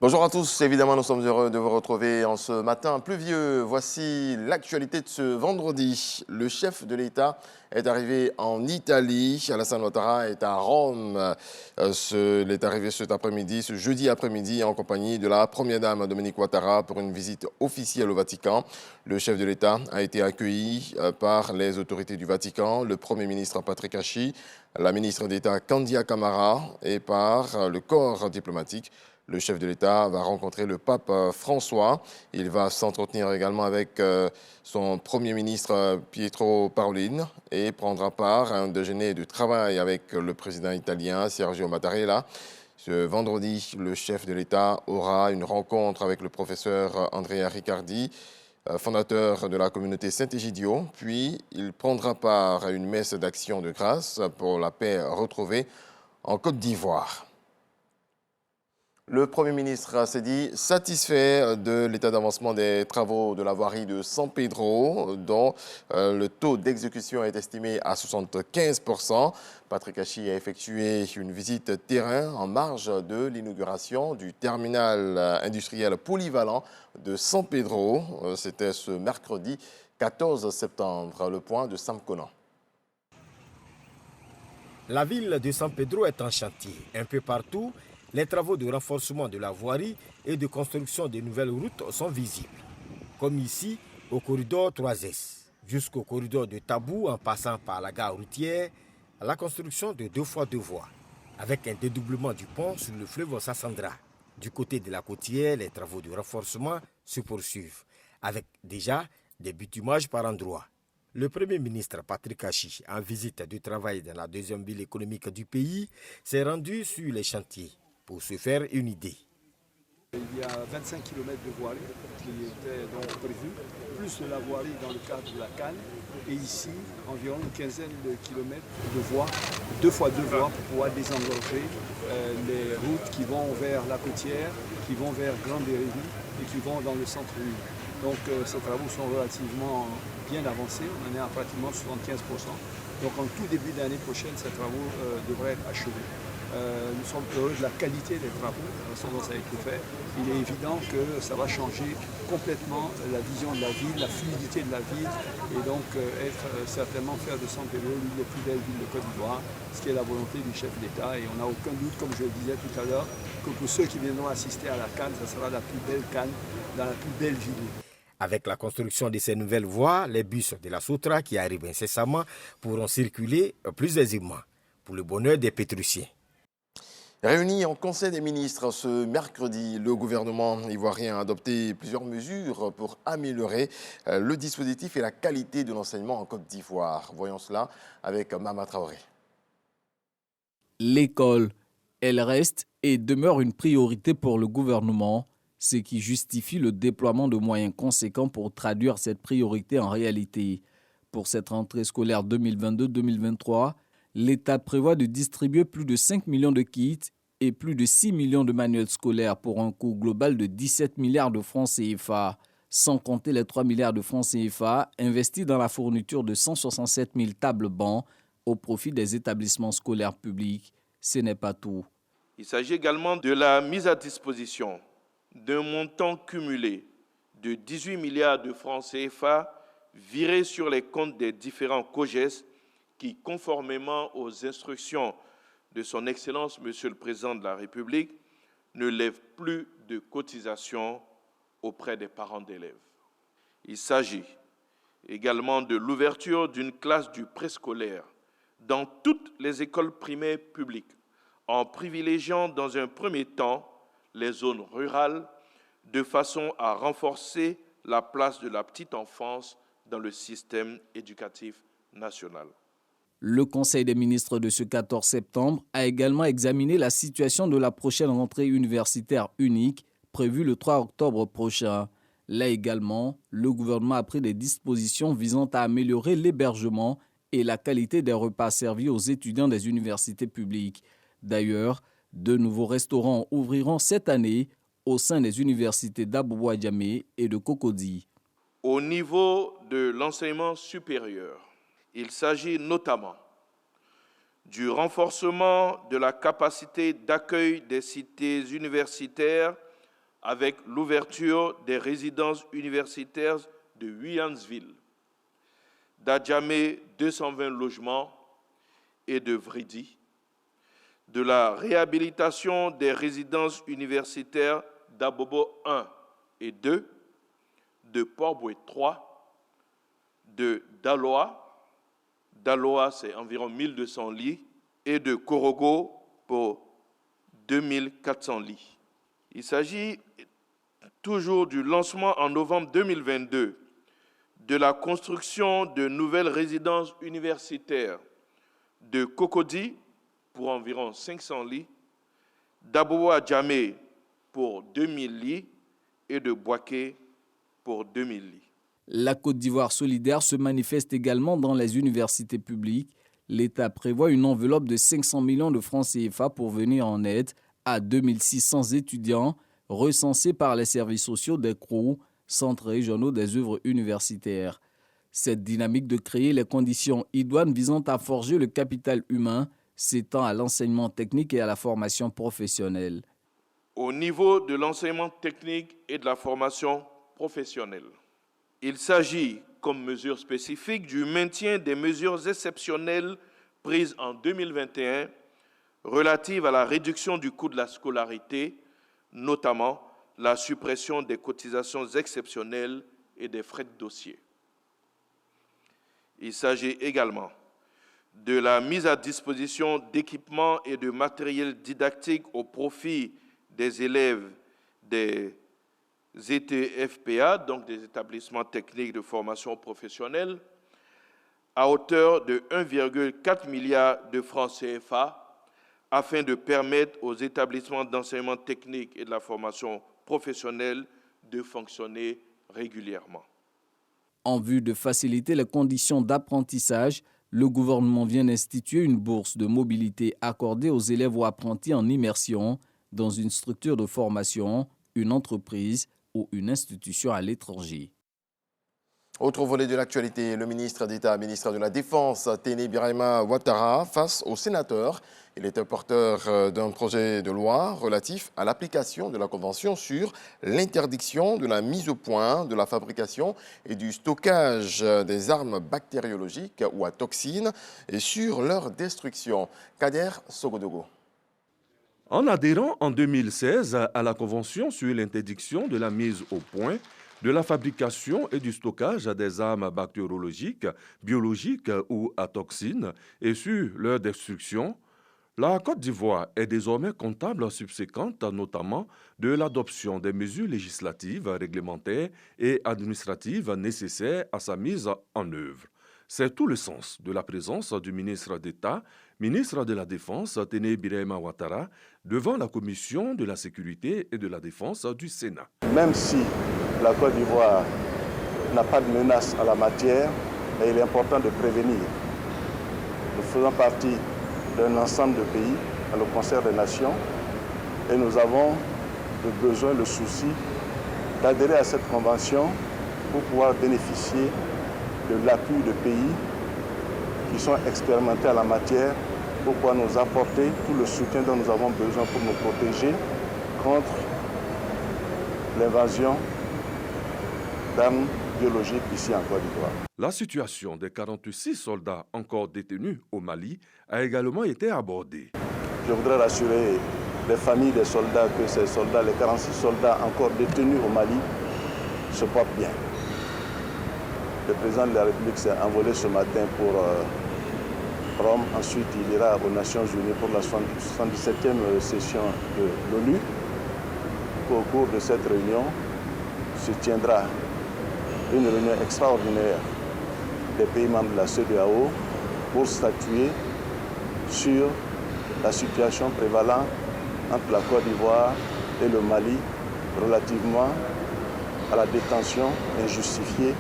Bonjour à tous, évidemment nous sommes heureux de vous retrouver en ce matin pluvieux. Voici l'actualité de ce vendredi. Le chef de l'État est arrivé en Italie, Alassane Ouattara est à Rome. Il est arrivé cet après-midi, ce jeudi après-midi, en compagnie de la première dame Dominique Ouattara pour une visite officielle au Vatican. Le chef de l'État a été accueilli par les autorités du Vatican, le Premier ministre Patrick Hachi, la ministre d'État Candia Camara et par le corps diplomatique. Le chef de l'État va rencontrer le pape François. Il va s'entretenir également avec son Premier ministre Pietro Parolin et prendra part à un déjeuner de travail avec le président italien Sergio Mattarella. Ce vendredi, le chef de l'État aura une rencontre avec le professeur Andrea Riccardi, fondateur de la communauté Saint-Egidio. Puis, il prendra part à une messe d'action de grâce pour la paix retrouvée en Côte d'Ivoire. Le Premier ministre s'est dit satisfait de l'état d'avancement des travaux de la voirie de San Pedro, dont le taux d'exécution est estimé à 75%. Patrick Hachi a effectué une visite terrain en marge de l'inauguration du terminal industriel polyvalent de San Pedro. C'était ce mercredi 14 septembre, le point de Sam Conan. La ville de San Pedro est en chantier. Un peu partout, les travaux de renforcement de la voirie et de construction de nouvelles routes sont visibles. Comme ici, au corridor 3S, jusqu'au corridor de Tabou en passant par la gare routière, la construction de 2 fois 2 voies, avec un dédoublement du pont sur le fleuve Sassandra. Du côté de la côtière, les travaux de renforcement se poursuivent, avec déjà des bitumages par endroits. Le Premier ministre Patrick Hachi, en visite de travail dans la deuxième ville économique du pays, s'est rendu sur les chantiers pour se faire une idée. Il y a 25 km de voirie qui étaient donc prévus, plus de la voirie dans le cadre de la Cannes. Et ici, environ une quinzaine de kilomètres de voies, 2 fois 2 voies pour pouvoir désengorger les routes qui vont vers la côtière, qui vont vers Grand-Béréville et qui vont dans le centre-ville. Donc ces travaux sont relativement bien avancés, on en est à pratiquement 75%. Donc en tout début d'année prochaine, ces travaux devraient être achevés. Nous sommes heureux de la qualité des travaux, de la façon dont ça a été fait. Il est évident que ça va changer complètement la vision de la ville, la fluidité de la ville, et donc certainement faire de San Pedro l'une des plus belles villes de Côte d'Ivoire, ce qui est la volonté du chef d'État. Et on n'a aucun doute, comme je le disais tout à l'heure, que pour ceux qui viendront assister à la Cannes, ça sera la plus belle Cannes dans la plus belle ville. Avec la construction de ces nouvelles voies, les bus de la Soutra qui arrivent incessamment pourront circuler plus aisément, pour le bonheur des pétriciens. Réuni en Conseil des ministres ce mercredi, le gouvernement ivoirien a adopté plusieurs mesures pour améliorer le dispositif et la qualité de l'enseignement en Côte d'Ivoire. Voyons cela avec Mama Traoré. L'école, elle reste et demeure une priorité pour le gouvernement, ce qui justifie le déploiement de moyens conséquents pour traduire cette priorité en réalité. Pour cette rentrée scolaire 2022-2023, l'État prévoit de distribuer plus de 5 millions de kits et plus de 6 millions de manuels scolaires pour un coût global de 17 milliards de francs CFA, sans compter les 3 milliards de francs CFA investis dans la fourniture de 167 000 tables-bancs au profit des établissements scolaires publics. Ce n'est pas tout. Il s'agit également de la mise à disposition d'un montant cumulé de 18 milliards de francs CFA virés sur les comptes des différents COJES qui, conformément aux instructions de son Excellence, Monsieur le Président de la République, ne lèvent plus de cotisations auprès des parents d'élèves. Il s'agit également de l'ouverture d'une classe du préscolaire dans toutes les écoles primaires publiques, en privilégiant dans un premier temps les zones rurales, de façon à renforcer la place de la petite enfance dans le système éducatif national. Le Conseil des ministres de ce 14 septembre a également examiné la situation de la prochaine rentrée universitaire unique prévue le 3 octobre prochain. Là également, le gouvernement a pris des dispositions visant à améliorer l'hébergement et la qualité des repas servis aux étudiants des universités publiques. D'ailleurs, de nouveaux restaurants ouvriront cette année au sein des universités d'Abou-Bois-Djamé et de Cocody. Au niveau de l'enseignement supérieur, il s'agit notamment du renforcement de la capacité d'accueil des cités universitaires avec l'ouverture des résidences universitaires de Huyansville, d'Adjamé 220 logements et de Vridi, de la réhabilitation des résidences universitaires d'Abobo 1 et 2, de Port-Boué 3, de Daloa, Daloa c'est environ 1200 lits, et de Korogo pour 2400 lits. Il s'agit toujours du lancement en novembre 2022 de la construction de nouvelles résidences universitaires de Cocody pour environ 500 lits, d'Abobo Adjamé pour 2000 lits et de Boaké pour 2000 lits. La Côte d'Ivoire solidaire se manifeste également dans les universités publiques. L'État prévoit une enveloppe de 500 millions de francs CFA pour venir en aide à 2600 étudiants recensés par les services sociaux des CROU, centres régionaux des œuvres universitaires. Cette dynamique de créer les conditions idoines visant à forger le capital humain s'étend à l'enseignement technique et à la formation professionnelle. Au niveau de l'enseignement technique et de la formation professionnelle, il s'agit, comme mesure spécifique, du maintien des mesures exceptionnelles prises en 2021 relatives à la réduction du coût de la scolarité, notamment la suppression des cotisations exceptionnelles et des frais de dossier. Il s'agit également de la mise à disposition d'équipements et de matériel didactique au profit des élèves des ETFPA, donc des établissements techniques de formation professionnelle, à hauteur de 1,4 milliard de francs CFA, afin de permettre aux établissements d'enseignement technique et de la formation professionnelle de fonctionner régulièrement. En vue de faciliter les conditions d'apprentissage, le gouvernement vient d'instituer une bourse de mobilité accordée aux élèves ou apprentis en immersion dans une structure de formation, une entreprise ou une institution à l'étranger. Autre volet de l'actualité, le ministre d'État, ministre de la Défense, Téné Birahima Ouattara, face aux sénateurs. Il était porteur d'un projet de loi relatif à l'application de la Convention sur l'interdiction de la mise au point, de la fabrication et du stockage des armes bactériologiques ou à toxines et sur leur destruction. Kader Sogodogo. En adhérant en 2016 à la Convention sur l'interdiction de la mise au point, de la fabrication et du stockage des armes bactériologiques, biologiques ou à toxines et sur leur destruction, la Côte d'Ivoire est désormais comptable subséquente notamment de l'adoption des mesures législatives, réglementaires et administratives nécessaires à sa mise en œuvre. C'est tout le sens de la présence du ministre d'État, ministre de la Défense, Téné Birahima Ouattara, devant la Commission de la Sécurité et de la Défense du Sénat. Même si la Côte d'Ivoire n'a pas de menace en la matière, mais il est important de prévenir. Nous faisons partie d'un ensemble de pays, dans le concert des nations, et nous avons le besoin, le souci d'adhérer à cette convention pour pouvoir bénéficier de l'appui de pays qui sont expérimentés en la matière pour pouvoir nous apporter tout le soutien dont nous avons besoin pour nous protéger contre l'invasion d'armes biologiques ici en Côte d'Ivoire. La situation des 46 soldats encore détenus au Mali a également été abordée. Je voudrais rassurer les familles des soldats que ces soldats, les 46 soldats encore détenus au Mali, se portent bien. Le président de la République s'est envolé ce matin pour Rome. Ensuite, il ira aux Nations Unies pour la 77e session de l'ONU. Au cours de cette réunion se tiendra une réunion extraordinaire des pays membres de la CEDEAO pour statuer sur la situation prévalente entre la Côte d'Ivoire et le Mali relativement à la détention injustifiée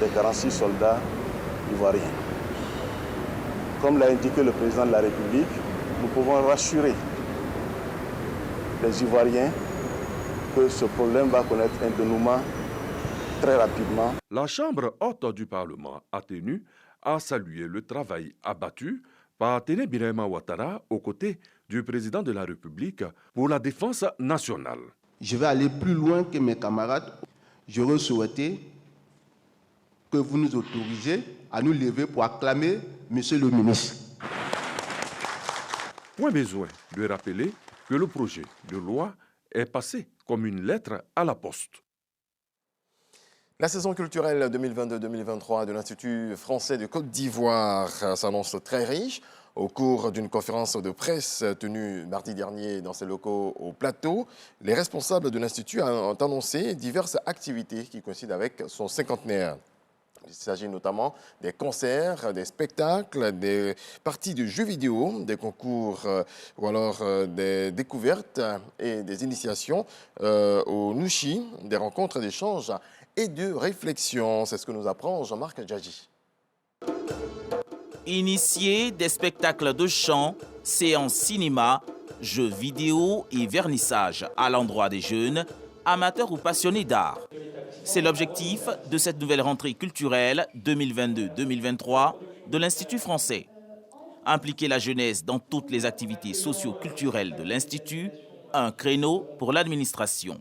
des 46 soldats ivoiriens. Comme l'a indiqué le président de la République, nous pouvons rassurer les Ivoiriens que ce problème va connaître un dénouement très rapidement. La Chambre haute du Parlement a tenu à saluer le travail abattu par Téné Birahima Ouattara aux côtés du président de la République pour la défense nationale. je vais aller plus loin que mes camarades. J'aurais souhaité que vous nous autorisiez à nous lever pour acclamer Monsieur le ministre. Point besoin de rappeler que le projet de loi est passé comme une lettre à la poste. La saison culturelle 2022-2023 de l'Institut français de Côte d'Ivoire s'annonce très riche. Au cours d'une conférence de presse tenue mardi dernier dans ses locaux au Plateau, les responsables de l'Institut ont annoncé diverses activités qui coïncident avec son cinquantenaire. Il s'agit notamment des concerts, des spectacles, des parties de jeux vidéo, des concours ou alors des découvertes et des initiations au Nushi, des rencontres d'échange et de réflexion. C'est ce que nous apprend Jean-Marc Djadji. Initier des spectacles de chant, séances cinéma, jeux vidéo et vernissage à l'endroit des jeunes, amateurs ou passionnés d'art. C'est l'objectif de cette nouvelle rentrée culturelle 2022-2023 de l'Institut français. Impliquer la jeunesse dans toutes les activités socio-culturelles de l'Institut, un créneau pour l'administration.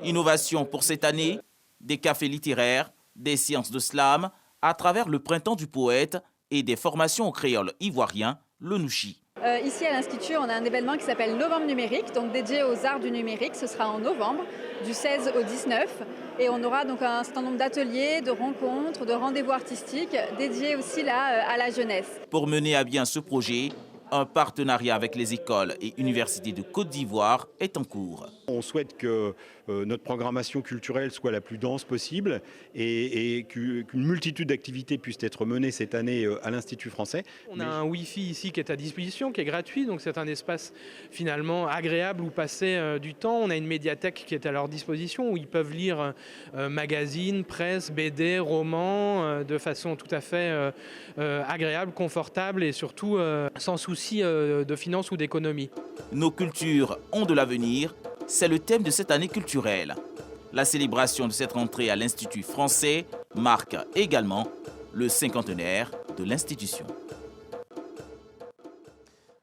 Innovation pour cette année, des cafés littéraires, des séances de slam, à travers le printemps du poète et des formations au créole ivoirien, le Nushi. Ici à l'Institut, on a un événement qui s'appelle Novembre numérique, donc dédié aux arts du numérique. Ce sera en novembre, du 16 au 19. Et on aura donc un certain nombre d'ateliers, de rencontres, de rendez-vous artistiques dédiés aussi là à la jeunesse. Pour mener à bien ce projet, un partenariat avec les écoles et universités de Côte d'Ivoire est en cours. On souhaite que notre programmation culturelle soit la plus dense possible et qu'une multitude d'activités puissent être menées cette année à l'Institut français. On a un Wi-Fi ici qui est à disposition, qui est gratuit, donc c'est un espace finalement agréable où passer du temps. On a une médiathèque qui est à leur disposition où ils peuvent lire magazines, presse, BD, romans de façon tout à fait agréable, confortable et surtout sans souci de finances ou d'économie. Nos cultures ont de l'avenir. C'est le thème de cette année culturelle. La célébration de cette rentrée à l'Institut français marque également le cinquantenaire de l'institution.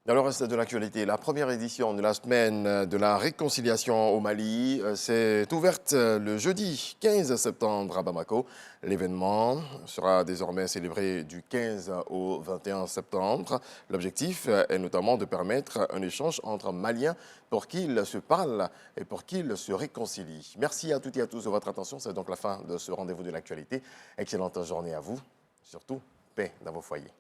Dans le reste de l'actualité, la première édition de la semaine de la réconciliation au Mali s'est ouverte le jeudi 15 septembre à Bamako. L'événement sera désormais célébré du 15 au 21 septembre. L'objectif est notamment de permettre un échange entre Maliens pour qu'ils se parlent et pour qu'ils se réconcilient. Merci à toutes et à tous de votre attention. C'est donc la fin de ce rendez-vous de l'actualité. Excellente journée à vous. Surtout, paix dans vos foyers.